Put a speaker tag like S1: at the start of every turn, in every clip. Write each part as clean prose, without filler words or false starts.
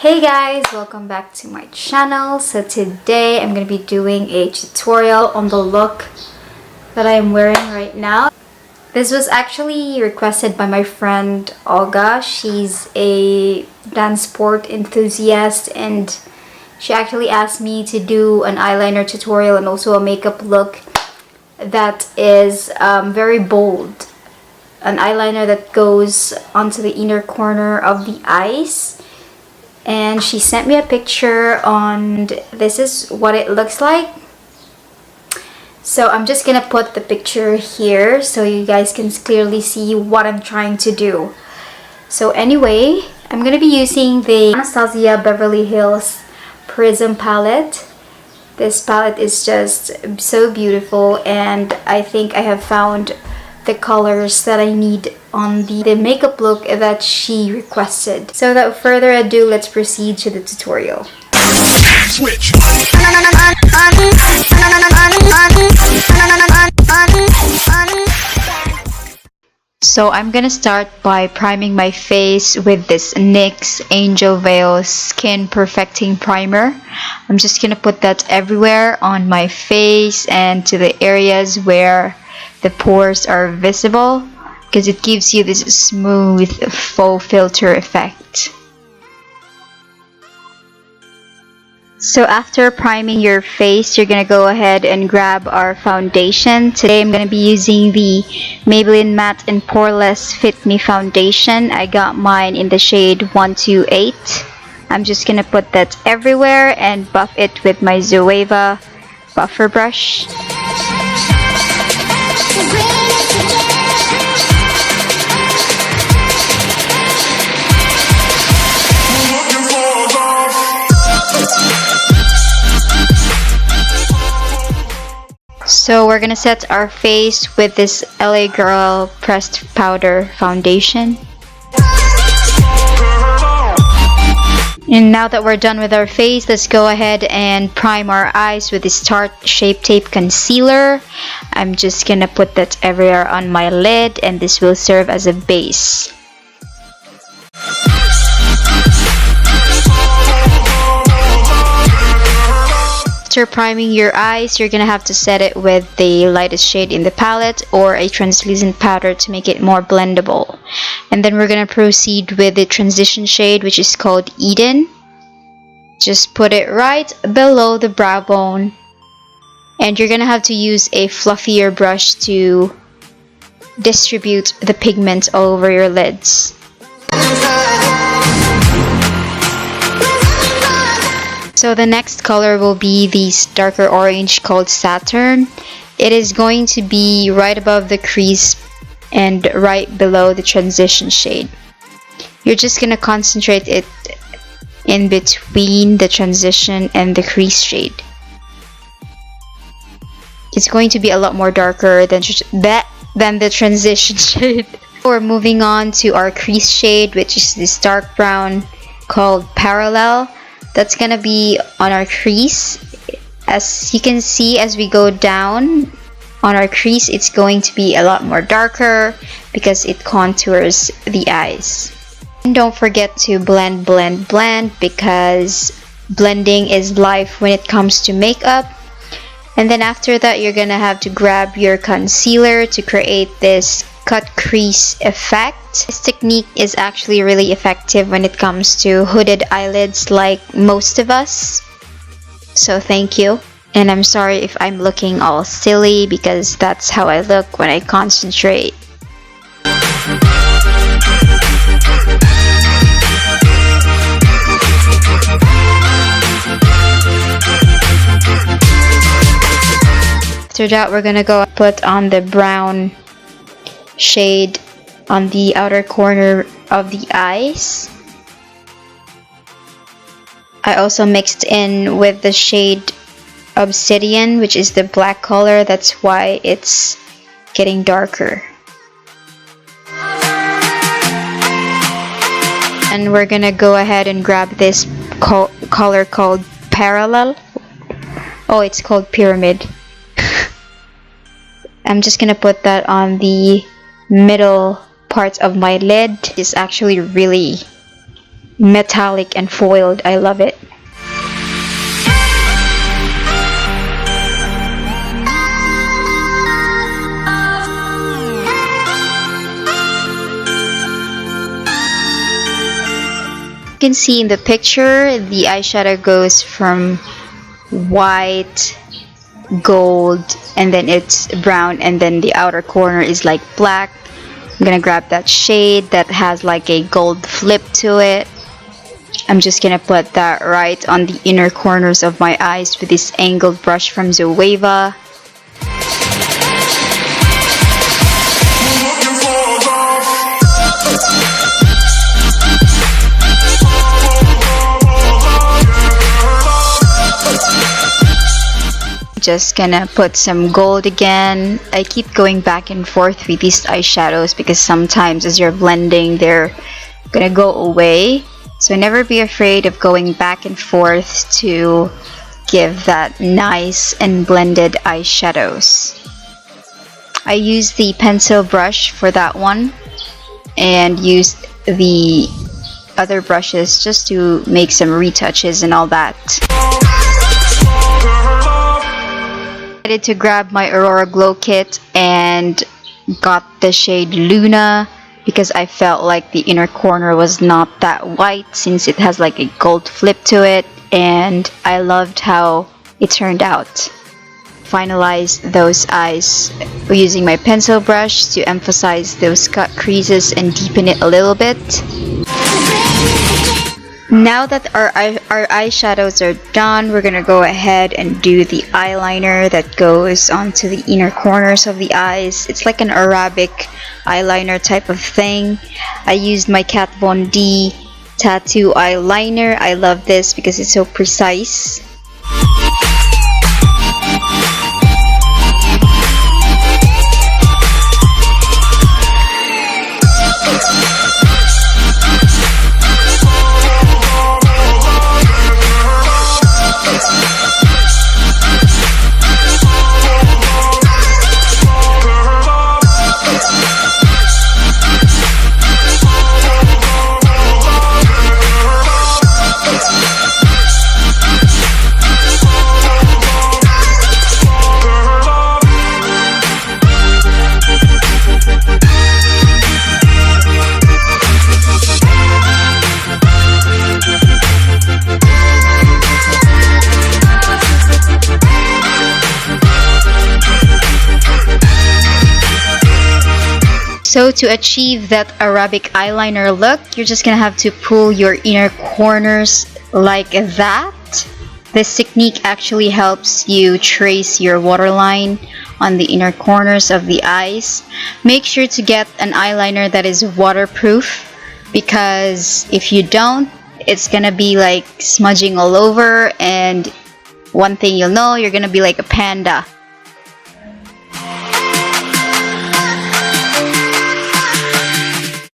S1: Hey guys, welcome back to my channel. So today I'm going to be doing a tutorial on the look that I'm wearing right now. This was actually requested by my friend Olga. She's a Dancesport enthusiast and she actually asked me to do an eyeliner tutorial and also a makeup look that is very bold. An eyeliner that goes onto the inner corner of the eyes. And she sent me a picture on this is what it looks like. So I'm just gonna put the picture here so you guys can clearly see what I'm trying to do. So anyway, I'm gonna be using the Anastasia Beverly Hills Prism palette. This palette is just so beautiful and I think I have found the colors that I need on the makeup look that she requested. So without further ado, let's proceed to the tutorial. Switch. So I'm gonna start by priming my face with this NYX Angel Veil Skin Perfecting Primer. I'm just gonna put that everywhere on my face and to the areas where the pores are visible because it gives you this smooth faux filter effect. So after priming your face, you're gonna go ahead and grab our foundation. Today I'm gonna be using the Maybelline Matte and Poreless Fit Me foundation. I got mine in the shade 128. I'm just gonna put that everywhere and buff it with my Zoeva buffer brush. So we're gonna set our face with this LA Girl Pressed Powder Foundation. And now that we're done with our face, let's go ahead and prime our eyes with this Tarte Shape Tape Concealer. I'm just gonna put that everywhere on my lid and this will serve as a base. After priming your eyes, you're gonna have to set it with the lightest shade in the palette or a translucent powder to make it more blendable. And then we're gonna proceed with the transition shade, which is called Eden. Just put it right below the brow bone. And you're gonna have to use a fluffier brush to distribute the pigment all over your lids. So the next color will be this darker orange called Saturn. It is going to be right above the crease and right below the transition shade. You're just going to concentrate it in between the transition and the crease shade. It's going to be a lot more darker than the transition shade. We're moving on to our crease shade, which is this dark brown called Parallel. That's gonna be on our crease. As you can see, as we go down on our crease, it's going to be a lot more darker because it contours the eyes. And don't forget to blend because blending is life when it comes to makeup. And then after that, you're gonna have to grab your concealer to create this cut crease effect. This technique is actually really effective when it comes to hooded eyelids like most of us. So thank you. And I'm sorry if I'm looking all silly because that's how I look when I concentrate. After that, we're gonna go put on the brown shade on the outer corner of the eyes. I also mixed in with the shade Obsidian, which is the black color. That's why it's getting darker. And we're gonna go ahead and grab this color called Parallel. Oh, it's called Pyramid. I'm just gonna put that on the middle part of my lid. It's actually really metallic and foiled. I love it. You can see in the picture, the eyeshadow goes from white, gold, and then it's brown, and then the outer corner is like black. I'm gonna grab that shade that has like a gold flip to it. I'm just gonna put that right on the inner corners of my eyes with this angled brush from Zoeva. Just gonna put some gold again. I keep going back and forth with these eyeshadows because sometimes as you're blending they're gonna go away, so never be afraid of going back and forth to give that nice and blended eyeshadows. I used the pencil brush for that one and used the other brushes just to make some retouches and all that. I decided to grab my Aurora Glow Kit and got the shade Luna because I felt like the inner corner was not that white since it has like a gold flip to it, and I loved how it turned out. Finalized those eyes using my pencil brush to emphasize those cut creases and deepen it a little bit. Now that our eyeshadows are done, we're gonna go ahead and do the eyeliner that goes onto the inner corners of the eyes. It's like an Arabic eyeliner type of thing. I used my Kat Von D tattoo eyeliner. I love this because it's so precise. So to achieve that Arabic eyeliner look, you're just gonna have to pull your inner corners like that. This technique actually helps you trace your waterline on the inner corners of the eyes. Make sure to get an eyeliner that is waterproof, because if you don't, it's gonna be like smudging all over, and one thing you'll know, you're gonna be like a panda.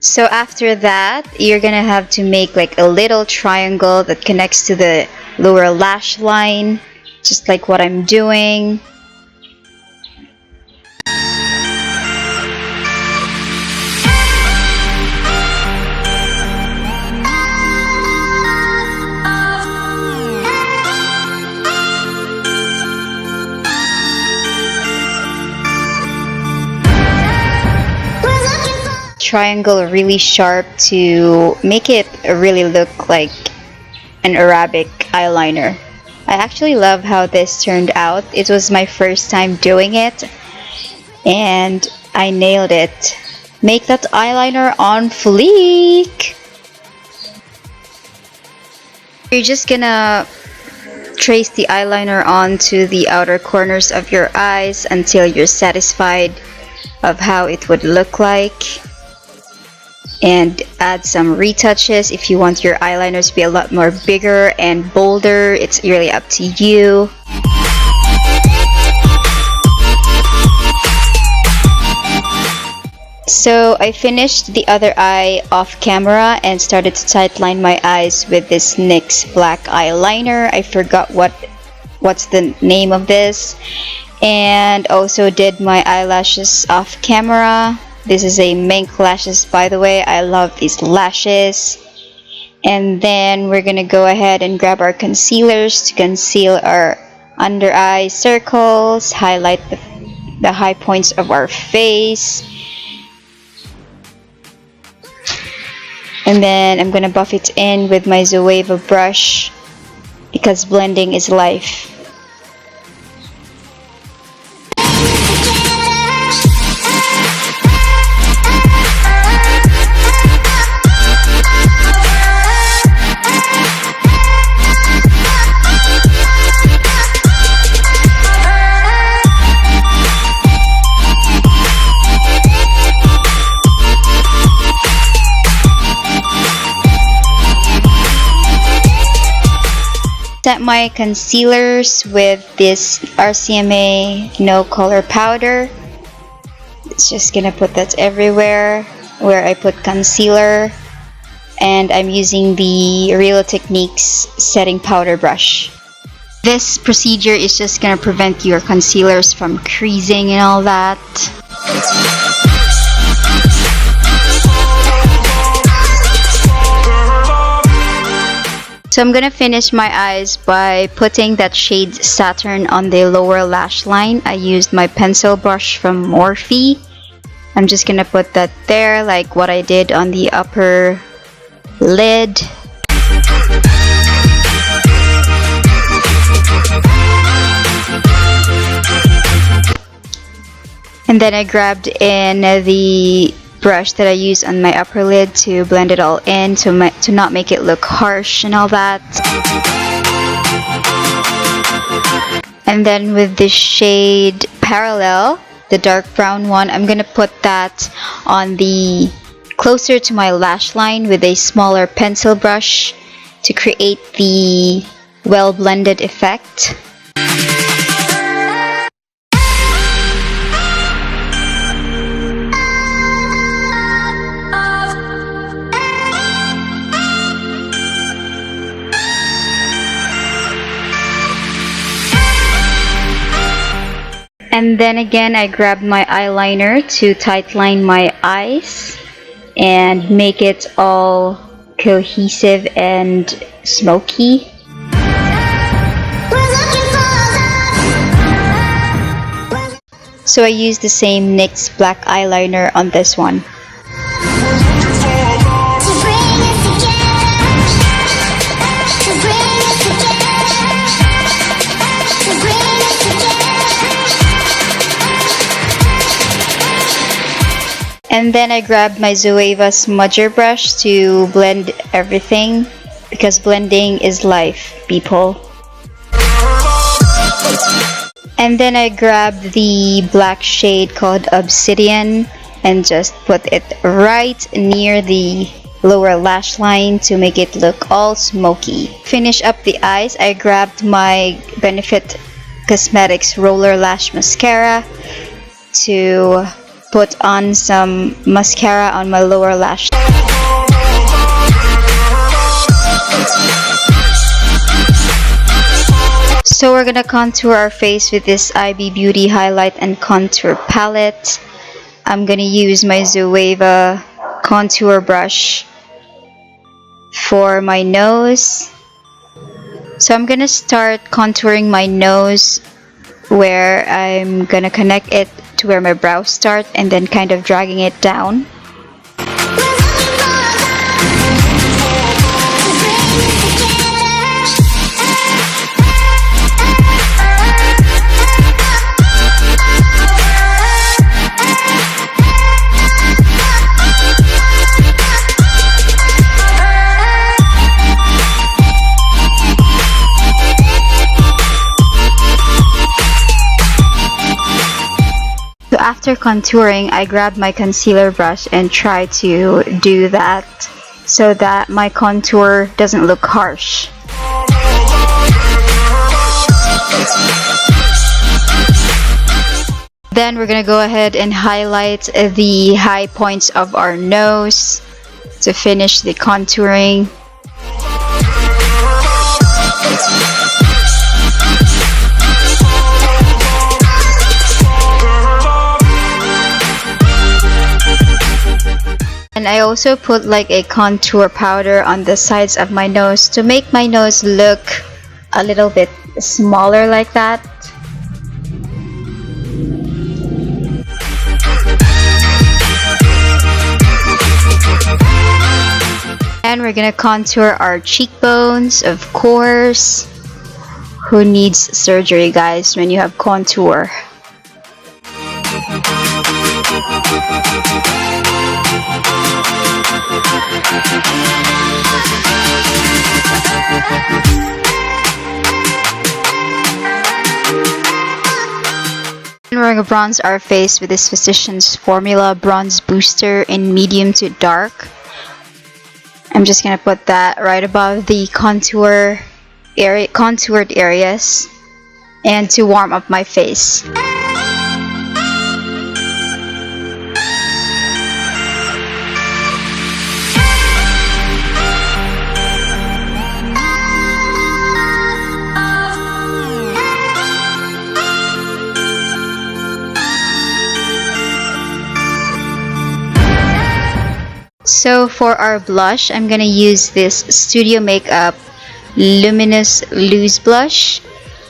S1: So after that, you're gonna have to make like a little triangle that connects to the lower lash line, just like what I'm doing. Triangle really sharp to make it really look like an Arabic eyeliner. I actually love how this turned out. It was my first time doing it and I nailed it. Make that eyeliner on fleek. You're just gonna trace the eyeliner onto the outer corners of your eyes until you're satisfied of how it would look like, and add some retouches if you want your eyeliner to be a lot more bigger and bolder. It's really up to you. So I finished the other eye off camera and started to tightline my eyes with this NYX black eyeliner. I forgot what's the name of this, and also did my eyelashes off camera. This is a mink lashes, by the way. I love these lashes. And then we're gonna go ahead and grab our concealers to conceal our under eye circles, highlight the high points of our face. And then I'm gonna buff it in with my Zoeva brush because blending is life. Set my concealers with this RCMA No Color Powder. It's just gonna put that everywhere where I put concealer, and I'm using the Real Techniques setting powder brush. This procedure is just gonna prevent your concealers from creasing and all that. So I'm gonna finish my eyes by putting that shade Saturn on the lower lash line. I used my pencil brush from Morphe. I'm just gonna put that there like what I did on the upper lid. And then I grabbed in the brush that I use on my upper lid to blend it all in to not make it look harsh and all that. And then with the shade Parallel, the dark brown one, I'm gonna put that on the closer to my lash line with a smaller pencil brush to create the well blended effect. And then again, I grabbed my eyeliner to tightline my eyes and make it all cohesive and smoky. So I used the same NYX black eyeliner on this one. And then I grabbed my Zoeva smudger brush to blend everything because blending is life, people. And then I grabbed the black shade called Obsidian and just put it right near the lower lash line to make it look all smoky. Finish up the eyes, I grabbed my Benefit Cosmetics Roller Lash Mascara to put on some mascara on my lower lash. So we're gonna contour our face with this IB Beauty Highlight and Contour Palette. I'm gonna use my Zoeva contour brush for my nose. So I'm gonna start contouring my nose where I'm gonna connect it to where my brows start and then kind of dragging it down. After contouring, I grabbed my concealer brush and try to do that so that my contour doesn't look harsh. Then we're gonna go ahead and highlight the high points of our nose to finish the contouring. And I also put like a contour powder on the sides of my nose to make my nose look a little bit smaller like that. And we're gonna contour our cheekbones, of course. Who needs surgery, guys, when you have contour? And we're gonna bronze our face with this Physicians Formula Bronze Booster in medium to dark. I'm just gonna put that right above the contoured areas and to warm up my face. So for our blush, I'm gonna use this Studio Makeup Luminous Loose Blush.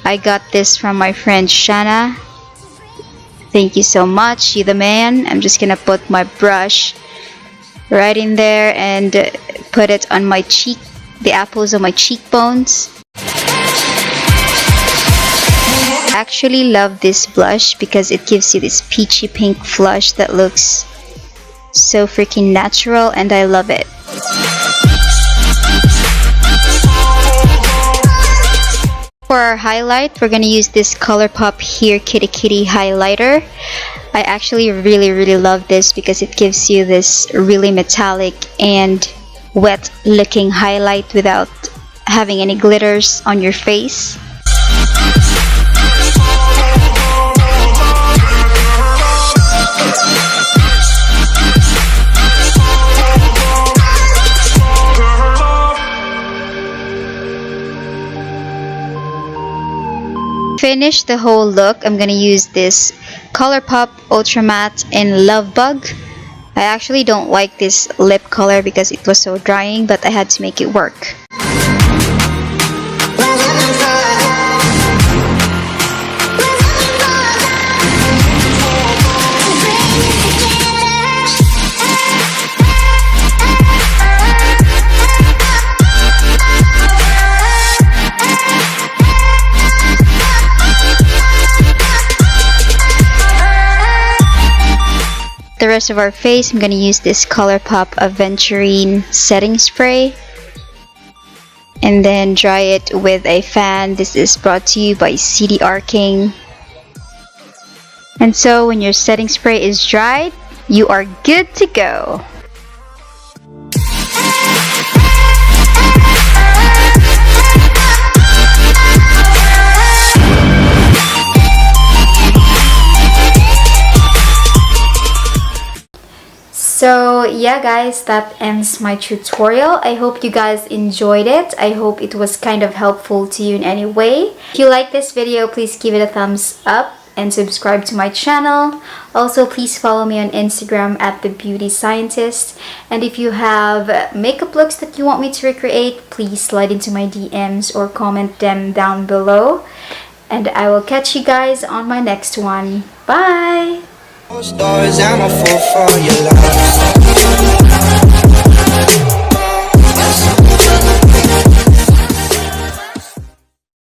S1: I got this from my friend Shanna. Thank you so much, you the man. I'm just gonna put my brush right in there and put it on my cheek, the apples of my cheekbones. I actually love this blush because it gives you this peachy pink flush that looks so freaking natural, and I love it. For our highlight, we're gonna use this Colourpop Here Kitty Kitty highlighter. I actually really love this because it gives you this really metallic and wet looking highlight without having any glitters on your face. Finish the whole look, I'm gonna use this Colourpop Ultra Matte in Love Bug. I actually don't like this lip color because it was so drying, but I had to make it work. The rest of our face, I'm gonna use this Colourpop Aventurine setting spray and then dry it with a fan. This is brought to you by CDR King. And so when your setting spray is dried, you are good to go. So yeah guys, that ends my tutorial. I hope you guys enjoyed it. I hope it was kind of helpful to you in any way. If you like this video, please give it a thumbs up and subscribe to my channel. Also, please follow me on Instagram at The Beauty Scientist. And if you have makeup looks that you want me to recreate, please slide into my DMs or comment them down below. And I will catch you guys on my next one. Bye!
S2: Stars, I'm a fool for your love.